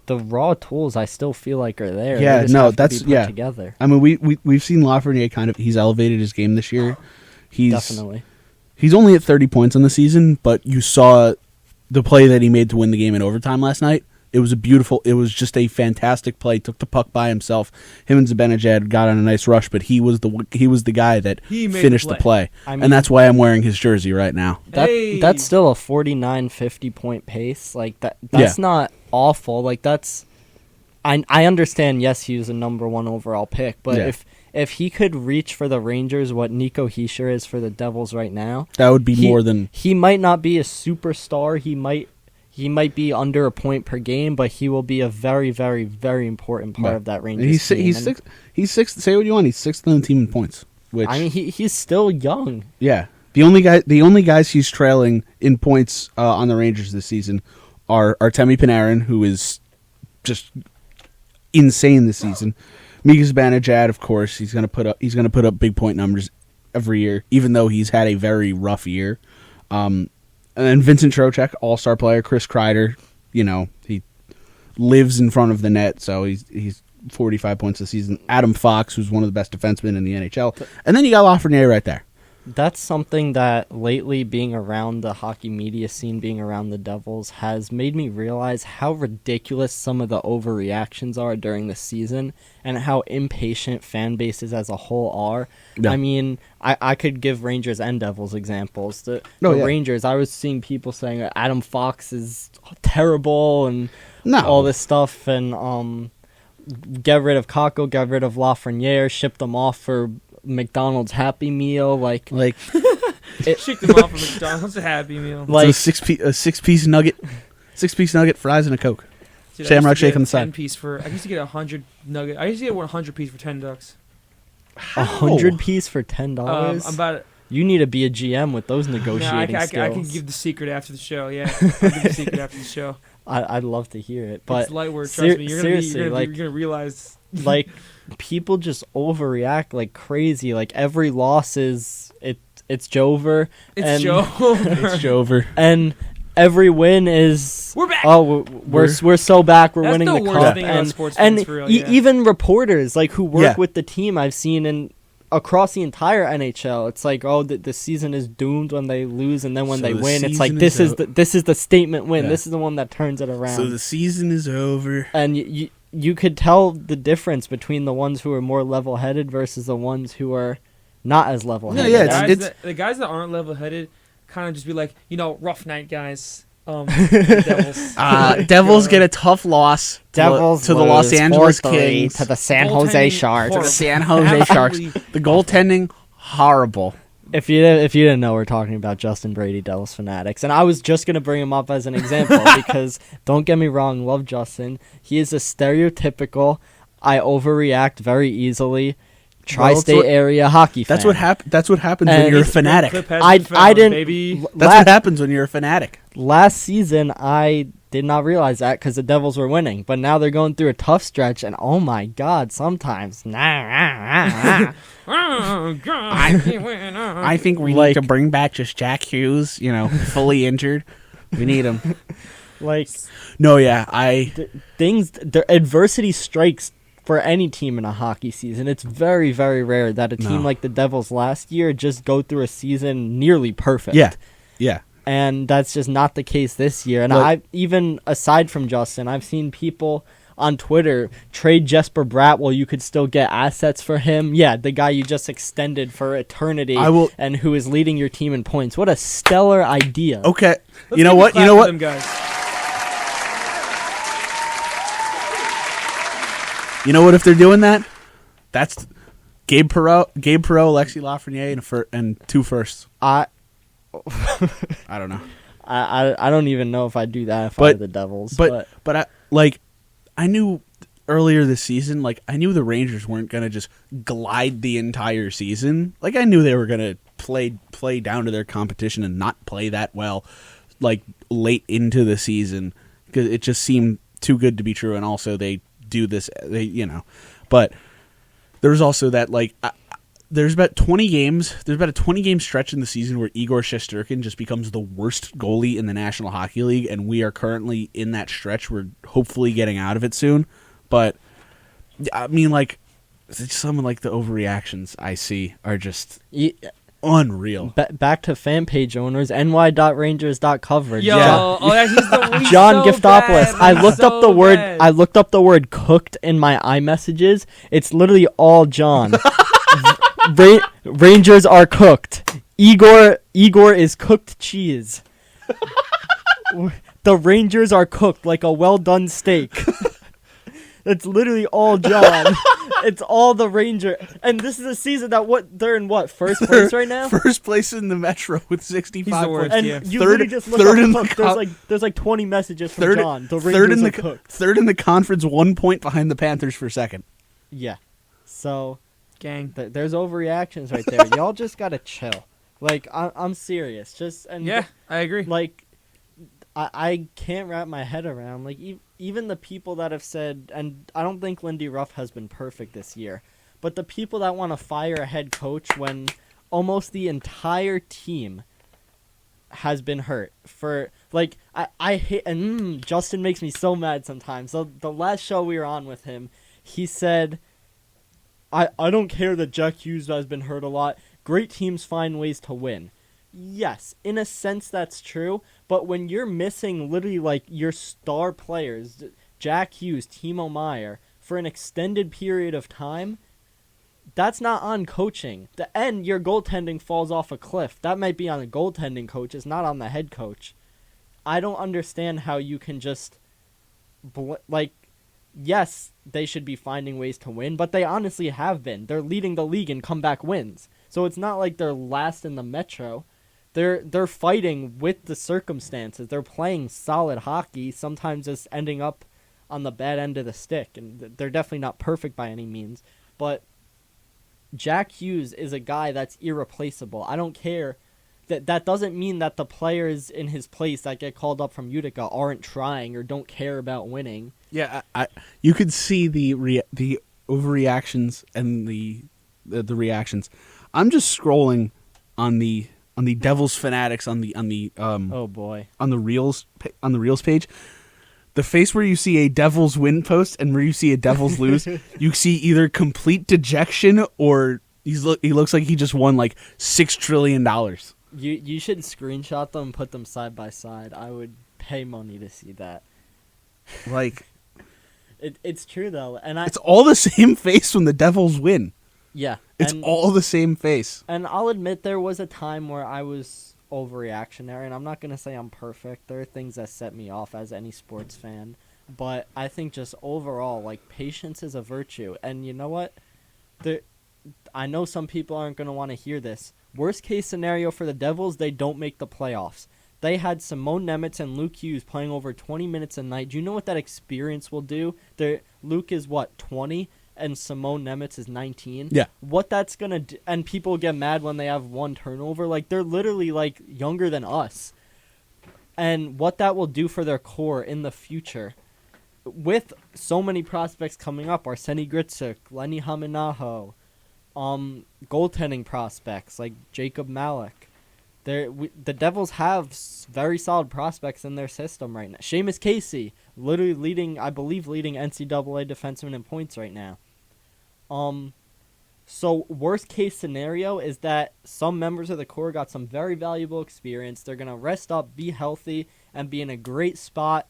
the raw tools I still feel like are there. Yeah, They just no, have to that's- be put yeah. together. I mean, we've seen Lafreniere he's elevated his game this year. Definitely. He's only at 30 points on the season, but you saw the play that he made to win the game in overtime last night. It was just a fantastic play. Took the puck by himself. Him and Zibanejad got on a nice rush, but he was the guy that He made finished the the play. I mean- And that's why I'm wearing his jersey right now. Hey! That's still a 49, 50-point pace. Like that's not awful. Like that's I understand. Yes, he was a number 1 overall pick, but Yeah. if he could reach for the Rangers what Nico Hischier is for the Devils right now, That would be more than he might not be a superstar. He might be under a point per game, but he will be a very, very, very important part of that Rangers team. he's And, he's sixth. Say what you want. He's 6th on the team in points. Which I mean, he's still young. yeah, the only guys he's trailing in points on the Rangers this season are Artemi Panarin, who is just insane this season. Mika Zibanejad, of course, he's gonna put up big point numbers every year, even though he's had a very rough year. And then Vincent Trocheck, all-star player. Chris Kreider, he lives in front of the net, so he's 45 points a season. Adam Fox, who's one of the best defensemen in the NHL, and then you got Lafreniere right there. That's something that lately being around the hockey media scene, being around the Devils, has made me realize how ridiculous some of the overreactions are during the season and how impatient fan bases as a whole are. Yeah. I mean, I could give Rangers and Devils examples. The Oh, yeah. Rangers, I was seeing people saying Adam Fox is terrible and No. all this stuff, and get rid of Kakko, get rid of Lafreniere, ship them off for McDonald's Happy Meal, like Shake them off of McDonald's, a Happy Meal. like It's a six piece nugget, fries, and a Coke. Dude, Shamrock I used to shake get on a the side. 10 piece I used to get 100 nugget. I used to get 100 piece for $10. 100 piece for $10. I'm about. You need to be a GM with those No, negotiating I skills. can give the secret after the show. Yeah, I'll give the secret after the show. I'd love to hear it, but It's light work. Trust ser- me. You're seriously, you're gonna realize. like people just overreact like crazy. Like every loss is it's Jover. It's and, Joe. It's Jover. and every win is We're back. oh we're so back. We're That's winning the the worst cup. thing about And sports and fans, for real, yeah. even reporters like who work Yeah. with the team, I've seen in across the entire NHL, it's like, oh, the season is doomed when they lose, and then when So they the win, it's like season this is is this is the statement win. Yeah. This is the one that turns it around. So the season is over. And you could tell the difference between the ones who are more level-headed versus the ones who are not as level-headed. Yeah, The it's- the guys that aren't level-headed kind of just be like, rough night guys. Devils. Devils get a tough loss to the Los Angeles Kings. to the San Goaltending, Jose Sharks. horrible. San Jose Sharks. Absolutely. The goaltending, horrible. If you didn't know, we're talking about Justin Brady, Devils Fanatics, and I was just gonna bring him up as an example because don't get me wrong, love Justin. He is a stereotypical. I overreact very easily. tri-state what- area hockey fan. That's what That's what happens when And you're a it's- fanatic. Clip has I been found, didn't. baby. That's what happens when you're a fanatic. Last season, I did not realize that because the Devils were winning, but now they're going through a tough stretch, and oh my God, sometimes. Oh, God. I think we Like- need to bring back just Jack Hughes, fully injured. We need him. Like No, yeah, the adversity strikes for any team in a hockey season. It's very, very rare that a team No. like the Devils last year just go through a season nearly perfect. yeah. And that's just not the case this year. And Like- even aside from Justin, I've seen people on Twitter trade Jesper Bratt while you could still get assets for him. Yeah, the guy you just extended for eternity and who is leading your team in points. What a stellar idea. Okay. Let's You know give a what? clap You know for what? them guys. You know what? If they're doing that, that's Gabe Perreault, Alexi Lafreniere, and 2 firsts. I I don't know. I don't even know if I'd do that if I were the Devils. But I knew earlier this season, I knew the Rangers weren't gonna just glide the entire season. I knew they were gonna play down to their competition and not play that well, late into the season, because it just seemed too good to be true. And also they do this, but there's also that there's about 20 games. There's about a 20-game stretch in the season where Igor Shesterkin just becomes the worst goalie in the National Hockey League, and we are currently in that stretch. We're hopefully getting out of it soon, but I mean, some of the overreactions I see are just unreal. Back to fan page owners, ny.rangers.coverage. Yo, Yeah. oh, yeah, he's John so Giftopoulos. bad. I He's looked up the so word. bad. I looked up the word "cooked" in my iMessages. It's literally all John. Rangers are cooked. Igor is cooked cheese. The Rangers are cooked like a well done steak. That's literally all John. It's all the Ranger, and this is a season that they're in first place right now. First place in the Metro with 65 He's the worst. points. And Yeah. you Third- literally just look third up in the cooked. There's 20 messages from Third, John. The third Rangers in are the cooked. third in the conference, 1 point behind the Panthers for second. Yeah. So Gang. there's overreactions right there. Y'all just gotta chill. I'm serious. Yeah, I agree. I can't wrap my head around even the people that have said, and I don't think Lindy Ruff has been perfect this year, but the people that want to fire a head coach when almost the entire team has been hurt for I hate, and Justin makes me so mad sometimes. So the last show we were on with him, he said, I don't care that Jack Hughes has been hurt a lot. Great teams find ways to win. Yes, in a sense that's true, but when you're missing literally your star players, Jack Hughes, Timo Meyer, for an extended period of time, that's not on coaching. And your goaltending falls off a cliff. That might be on the goaltending coach, it's not on the head coach. I don't understand how you can just yes, they should be finding ways to win, but they honestly have been. They're leading the league in comeback wins. So it's not like they're last in the Metro. They're fighting with the circumstances. They're playing solid hockey, sometimes just ending up on the bad end of the stick. And they're definitely not perfect by any means. But Jack Hughes is a guy that's irreplaceable. I don't care. That doesn't mean that the players in his place that get called up from Utica aren't trying or don't care about winning. Yeah, you could see the overreactions and the reactions. I'm just scrolling on the Devils Fanatics on the Oh boy. on the Reels page. The face where you see a Devils win post and where you see a Devils lose, you see either complete dejection or he looks like he just won $6 trillion. You should screenshot them and put them side by side. I would pay money to see that. It's true though, and It's all the same face when the Devils win. yeah, It's and, all the same face. And I'll admit there was a time where I was overreactionary, and I'm not gonna say I'm perfect. There are things that set me off as any sports fan, but I think just overall, patience is a virtue. And you know what? I know some people aren't gonna want to hear this. Worst case scenario for the Devils, they don't make the playoffs. They had Simone Nemitz and Luke Hughes playing over 20 minutes a night. Do you know what that experience will do? Luke is 20? and Simone Nemitz is 19. Yeah. What that's going to do, and people get mad when they have one turnover. Like, they're literally, like, younger than us. And what that will do for their core in the future. With so many prospects coming up, Arseny Gritsuk, Lenny Haminaho, goaltending prospects like Jacob Malik. The Devils have very solid prospects in their system right now. Seamus Casey, literally leading NCAA defenseman in points right now. So worst case scenario is that some members of the core got some very valuable experience. They're going to rest up, be healthy, and be in a great spot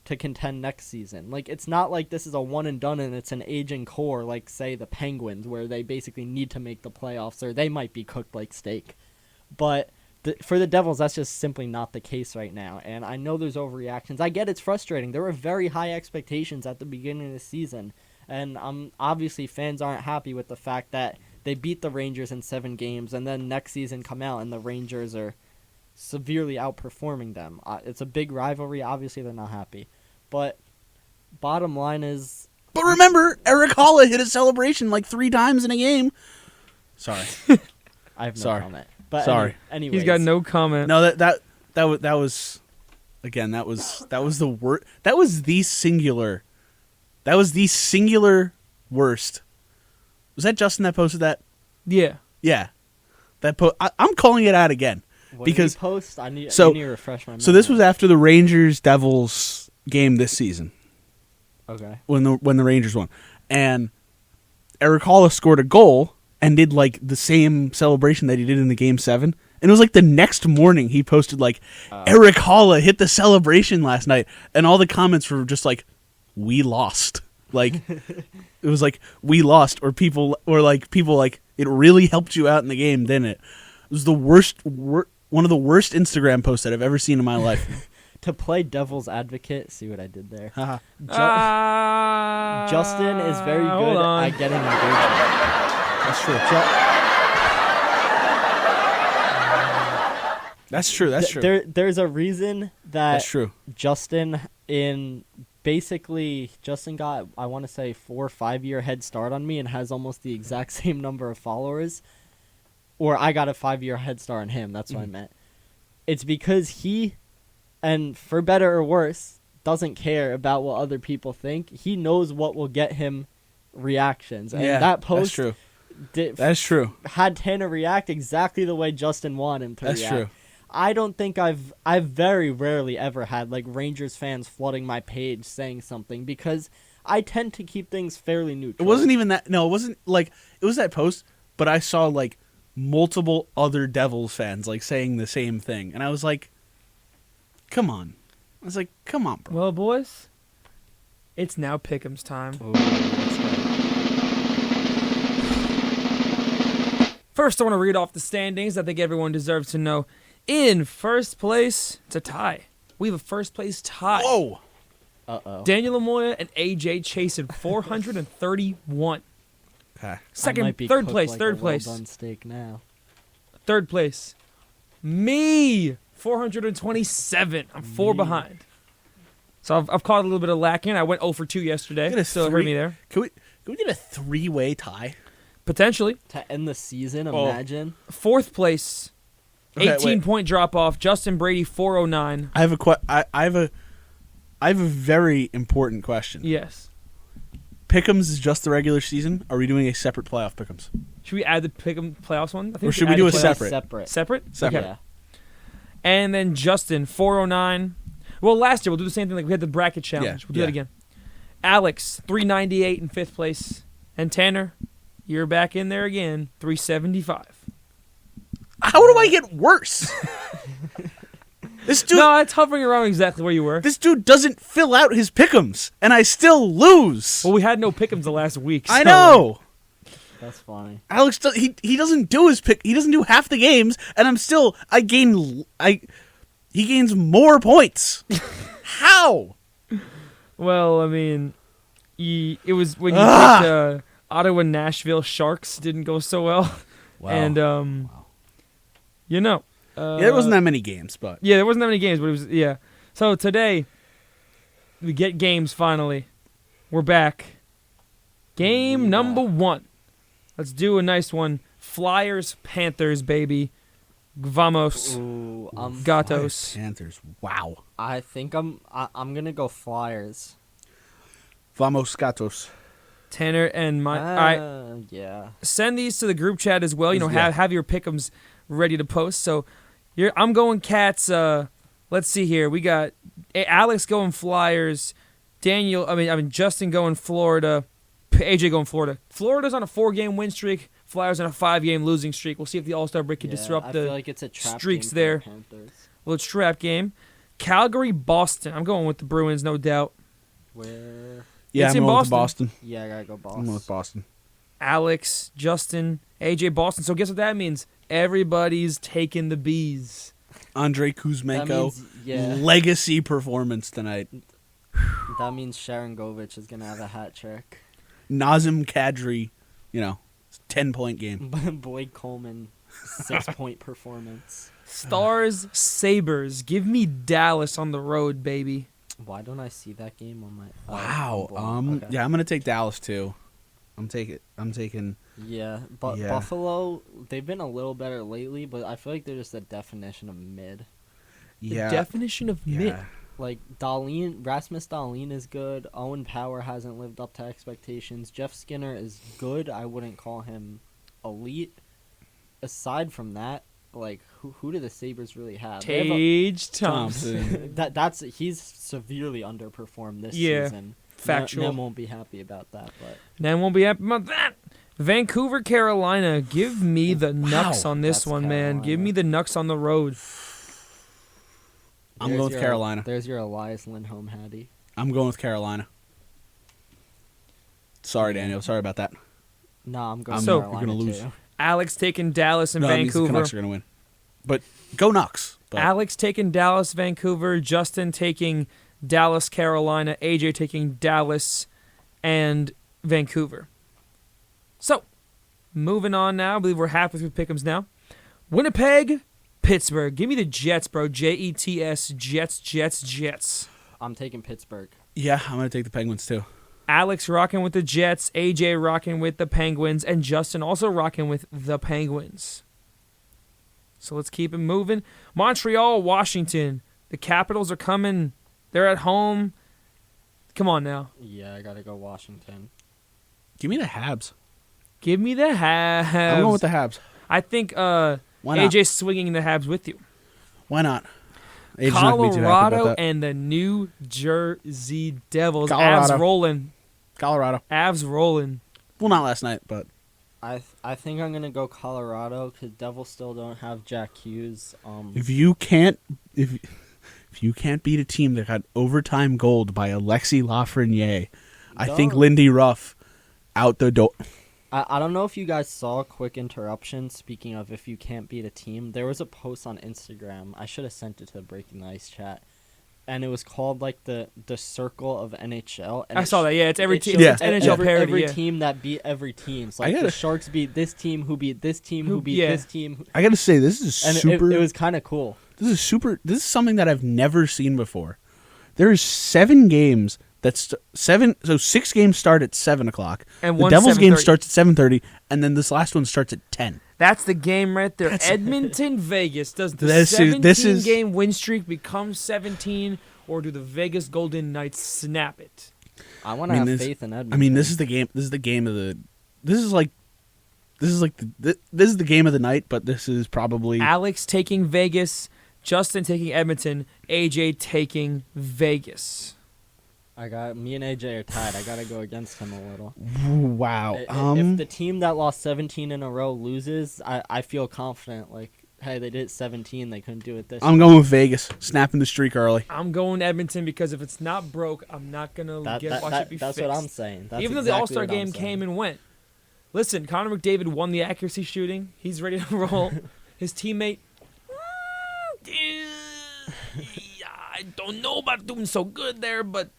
to contend next season. Like, it's not like this is a one and done and it's an aging core like, say, the Penguins, where they basically need to make the playoffs, or they might be cooked like steak. But for the Devils, that's just simply not the case right now. And I know there's overreactions. I get it's frustrating. There were very high expectations at the beginning of the season. And obviously fans aren't happy with the fact that they beat the Rangers in 7 games and then next season come out and the Rangers are severely outperforming them. It's a big rivalry. Obviously they're not happy. But bottom line is... But remember, Eric Holla hit a celebration like 3 times in a game. Sorry. I have no Sorry. comment. But Sorry. Anyways. He's got no comment. No, that was again, that was the worst. That was the singular worst. Was that Justin that posted that? Yeah. Yeah. I'm calling it out again. What because did he post? I need so- to refresh my memory. So this was after the Rangers Devils game this season Okay. when the Rangers won. And Eric Holla scored a goal and did like the same celebration that he did in the game 7. And it was like the next morning he posted like Eric Holla hit the celebration last night, and all the comments were just like, we lost. Like it was like, we lost, or people like it really helped you out in the game, didn't it? It was the worst one of the worst Instagram posts that I've ever seen in my life. To play devil's advocate, see what I did there. Haha. Justin is very hold good on. at getting engagement. That's true. That's true. That's true. There's a reason that That's true. Justin got, I want to say, 4 or 5 year head start on me and has almost the exact same number of followers. Or I got a 5-year head start on him. That's what I meant. It's because he, and for better or worse, doesn't care about what other people think. He knows what will get him reactions. And Yeah, that post that's true. That's true. had Tanner react exactly the way Justin wanted him to That's react. true. I don't think I've very rarely ever had like Rangers fans flooding my page saying something, because I tend to keep things fairly neutral. It wasn't even that. No, it wasn't like it was that post, but I saw like multiple other Devils fans like saying the same thing, and I was like, "Come on!" I was like, "Come on, bro." Well, boys, it's now Pick'em's time. Ooh, that's right. First, I want to read off the standings. I think everyone deserves to know. In first place, it's a tie. We have a first place tie. Whoa! Uh-oh. Daniel Lamoya and AJ Chasen, 431. Okay. I might Second, be third cooked place, like third a place. well-done steak now. Third place, me, 427. I'm 4 Me. behind. So I've caught a little bit of lacking. I went 0 for 2 yesterday. Get a Still heard three- me there. Can we get a 3-way tie? Potentially. To end the season, Oh. imagine. Fourth place, Okay, 18-point drop off. Justin Brady, 409. I have a very important question. Yes. Pick'ems is just the regular season. Are we doing a separate playoff Pick'ems? Should we add the Pick'em playoffs one? I think Or should we add do the a playoffs- separate? Separate. Separate? Separate. Okay. Yeah. And then Justin, 409. Well, last year, we'll do the same thing like we had the bracket challenge. Yeah, We'll do yeah. that again. Alex, 398 in 5th place. And Tanner, you're back in there again, 375. How do I get worse? This dude, No, it's hovering around exactly where you were. this dude doesn't fill out his Pick'ems, and I still lose. Well, we had no Pick'ems the last week. I so- know. That's funny. Alex, he doesn't do his pick. He doesn't do half the games, and he gains more points. How? Well, I mean, it was when you Ah! picked Ottawa Nashville Sharks didn't go so well. And, you know. Yeah, there wasn't that many games, but Yeah, there wasn't that many games, but it was, yeah. So today, we get games finally. We're back. Game Yeah. number 1. Let's do a nice one. Flyers, Panthers, baby. Vamos. Ooh, Gatos. Panthers. Wow. I think I'm gonna go Flyers. Vamos Gatos. Tanner and my. All right. Yeah. Send these to the group chat as well. You know, Yeah. have your pick'ems ready to post. So, I'm going Cats. Let's see here. We got Alex going Flyers. Justin going Florida. AJ going Florida. Florida's on a 4-game win streak. Flyers on a 5-game losing streak. We'll see if the All-Star break can disrupt I the feel like it's a trap streaks game for there. the Panthers. little trap game. Calgary, Boston. I'm going with the Bruins, no doubt. Where? Yeah, It's I'm in going with Boston. Yeah, I gotta go I'm Boston. going with Boston. Alex, Justin, AJ, Boston. So guess what that means? Everybody's taking the Bees. Andrei That Kuzmenko. means, yeah, Legacy performance tonight. that means Sharon Govich is gonna have a hat trick. Nazem Kadri, 10-point game. Boyd Coleman, 6-point performance. Stars, Sabres. Give me Dallas on the road, baby. Why don't I see that game on my? Wow. Okay. Yeah, I'm gonna take Dallas too. I'm taking. Yeah, but Yeah. Buffalo, they've been a little better lately, but I feel like they're just the definition of mid. Yeah. The definition of mid. yeah. Like Rasmus Dahlin is good. Owen Power hasn't lived up to expectations. Jeff Skinner is good. I wouldn't call him elite. Aside from that, like who do the Sabres really have? They have Tage Thompson. Thompson. he's severely underperformed this Yeah, season. factual. Nem won't be happy about that, but Then won't be happy about that. Vancouver, Carolina. Give me the Nucks on this That's one, man. Give Carolina. me the Nucks on the road. I'm there's going with your- Carolina. There's your Elias Lindholm Hattie. I'm going with Carolina. Sorry, Daniel. Sorry about that. No, I'm going So- Carolina You're gonna lose. too. Alex taking Dallas and No, that means the Vancouver. Canucks are gonna win. But go Nucks. But Alex taking Dallas, Vancouver. Justin taking Dallas, Carolina. AJ taking Dallas and Vancouver. So, moving on now. I believe we're halfway through pick'ems now. Winnipeg, Pittsburgh. Give me the Jets, bro. Jets, Jets. I'm taking Pittsburgh. yeah, I'm gonna take the Penguins too. Alex rocking with the Jets, AJ rocking with the Penguins, and Justin also rocking with the Penguins. So let's keep it moving. Montreal, Washington. The Capitals are coming. They're at home. Come on now. Yeah, I gotta go Washington. Give me the Habs. Give me the Habs. I'm going with the Habs. I think Why not? AJ's swinging the Habs with you. Why not? AJ's not gonna be too happy about Colorado that. and the New Jersey Devils. Colorado. Avs rolling. Colorado. Avs rolling. Well, not last night, but I think I'm gonna go Colorado because Devils still don't have Jack Hughes. if you can't beat a team that got overtime gold by Alexi Lafreniere, I think No. Lindy Ruff out the door. I don't know if you guys saw a quick interruption. Speaking of if you can't beat a team, there was a post on Instagram. I should have sent it to the Breaking the Ice chat, and it was called like the circle of NHL. And I saw that. Yeah, it's every it team. shows Yeah. It's NHL parody. every yeah. team that beat every team. So I like gotta- the Sharks beat this team, who beat this team, Who- who beat yeah. this team, I gotta say, this is and super. it was kind of cool. This is something that I've never seen before. There's 7 games. So 6 games start at 7:00. And The one Devils game 7:30. starts at 7:30, and then this last one starts at 10. That's the game right there. That's- Edmonton, Vegas. Does the This is- game win streak become 17, or do the Vegas Golden Knights snap it? I want to have this- faith in Edmonton. I mean, this is the game. This is the game of the. This is the game of the night, but this is probably. Alex taking Vegas, Justin taking Edmonton, AJ taking Vegas. me and AJ are tied. I gotta go against him a little. Wow. If the team that lost 17 in a row loses, I feel confident. Like, hey, they did 17, they couldn't do it this. I'm going with Vegas, snapping the streak early. I'm going Edmonton because if it's not broke, I'm not gonna watch it be That's fixed. what I'm saying. That's Even though the exactly All-Star what I'm game saying. came and went. Listen, Connor McDavid won the accuracy shooting. He's ready to roll. His teammate, I don't know about doing so good there, but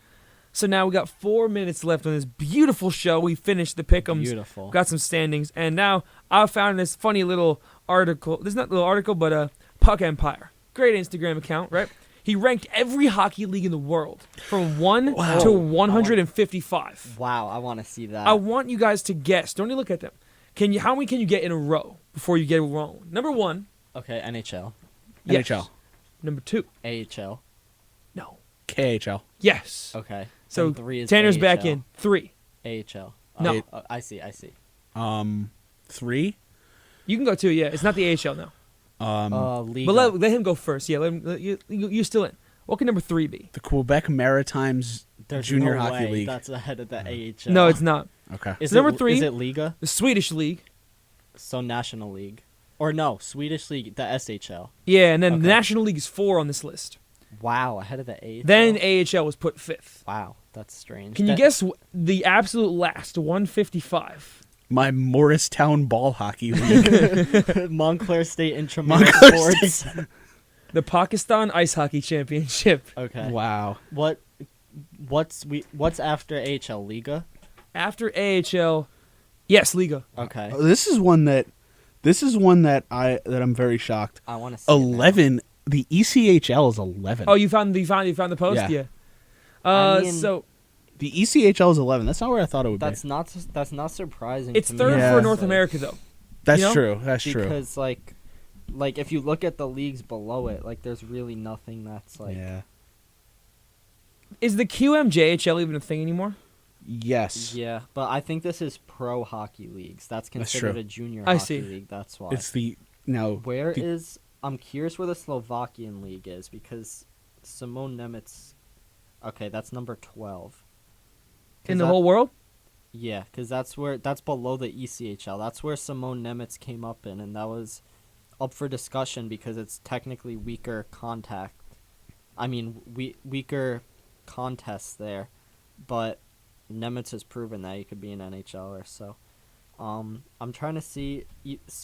so now we got 4 minutes left on this beautiful show. We finished the pick'ems. Beautiful. Got some standings, and now I found this funny little article. This is not a little article, but Puck Empire, great Instagram account, right? He ranked every hockey league in the world from 1 Wow. to 155. Wow, I want to see that. I want you guys to guess. Don't even look at them. How many can you get in a row before you get it wrong? Number 1, Okay, NHL, yes. NHL. Number 2, AHL. no. KHL. Yes. Okay. So Then 3 is Tanner's AHL. back in. 3. AHL. No. I see. 3. You can go 2. Yeah, it's not the AHL now. Liga. But let him go first. Yeah, you're still in. What can number 3 be? The Quebec Maritimes There's Junior no Hockey way League. That's ahead of the AHL. No, it's not. Okay. Is So number it, 3 Is it Liga? the Swedish league. So National League. Or no, Swedish League, the SHL. Yeah, and then Okay. the National League is 4 on this list. Wow, ahead of the AHL. Then AHL was put 5th. Wow, that's strange. Can you guess the absolute last 155? My Morristown Ball Hockey League. Montclair State Intramural Montclair Sports. The Pakistan Ice Hockey Championship. Okay. Wow. What's after AHL? Liga? After AHL, yes, Liga. Okay. This is one that I'm very shocked. I want to see it now. 11. The ECHL is 11. Oh, you found the post? Yeah. Yeah. I mean, So The ECHL is 11. That's not where I thought it would That's be. not surprising. it's to me. third Yeah. for It's North Like, America, though. That's you know? true. That's true. Because like if you look at the leagues below it, like there's really nothing that's like. Yeah. Is the QMJHL even a thing anymore? Yes. Yeah, but I think this is pro hockey leagues. That's That's considered true. a junior I hockey see. league. That's why. It's the now. Where the- is I'm curious where the Slovakian league is because Simone Nemec. Okay, that's number 12. 'Cause In the that- whole world? Yeah, because that's below the ECHL. That's where Simone Nemec came up in, and that was up for discussion because it's technically weaker contact. I mean, weaker contests there, but Nemec has proven that he could be an NHLer. So, I'm trying to see.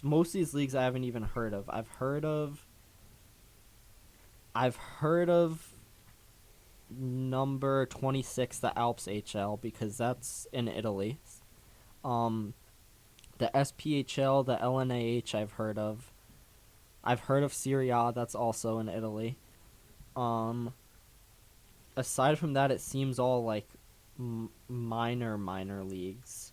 Most of these leagues I haven't even heard of. I've heard of number 26, the Alps HL, because that's in Italy. The SPHL, the LNAH I've heard of. I've heard of Serie A, that's also in Italy. Aside from that, it seems all like minor leagues.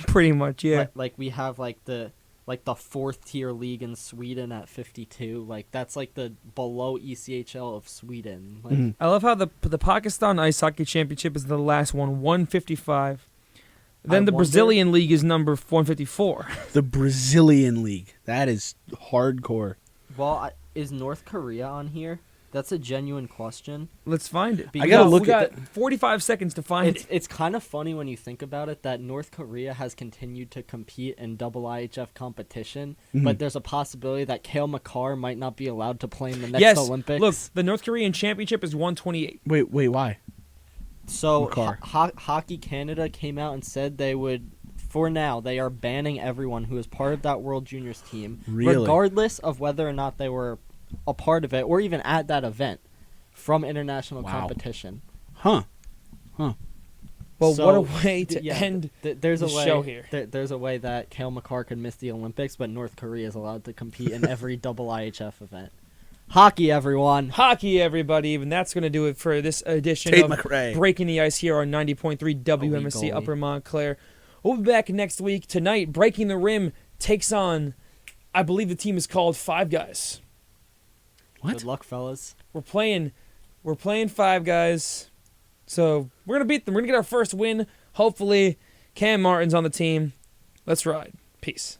Pretty much, yeah. Like we have like the 4th tier league in Sweden at 52. Like that's like the below ECHL of Sweden. Like, Mhm. I love how the Pakistan Ice Hockey Championship is the last one, 155. Then I the wonder- Brazilian League is number 154. The Brazilian League. That is hardcore. Well, is North Korea on here? That's a genuine question. Let's find it. I gotta look we at got 45 seconds to find it. It's kind of funny when you think about it that North Korea has continued to compete in double IHF competition, Mhm. but there's a possibility that Cale Makar might not be allowed to play in the next Yes, Olympics. look, the North Korean Championship is 128. Wait, why? So Makar. Hockey Canada came out and said they would, for now, they are banning everyone who is part of that World Juniors team, Really? regardless of whether or not they were a part of it or even at that event, from international Wow. competition. Huh. Well, what a So, way to yeah, end there's the a way, show here. There's a way that Cale Makar could miss the Olympics, but North Korea is allowed to compete in every double IHF event. Hockey, everyone. hockey, everybody. And that's going to do it for this edition Tate of McRae. Breaking the Ice here on 90.3 WMSC goalie. Upper Montclair. We'll be back next week. Tonight, Breaking the Rim takes on, I believe the team is called Five Guys. What? Good luck, fellas. We're playing Five Guys. So we're going to beat them. We're going to get our first win. Hopefully, Cam Martin's on the team. Let's ride. Peace.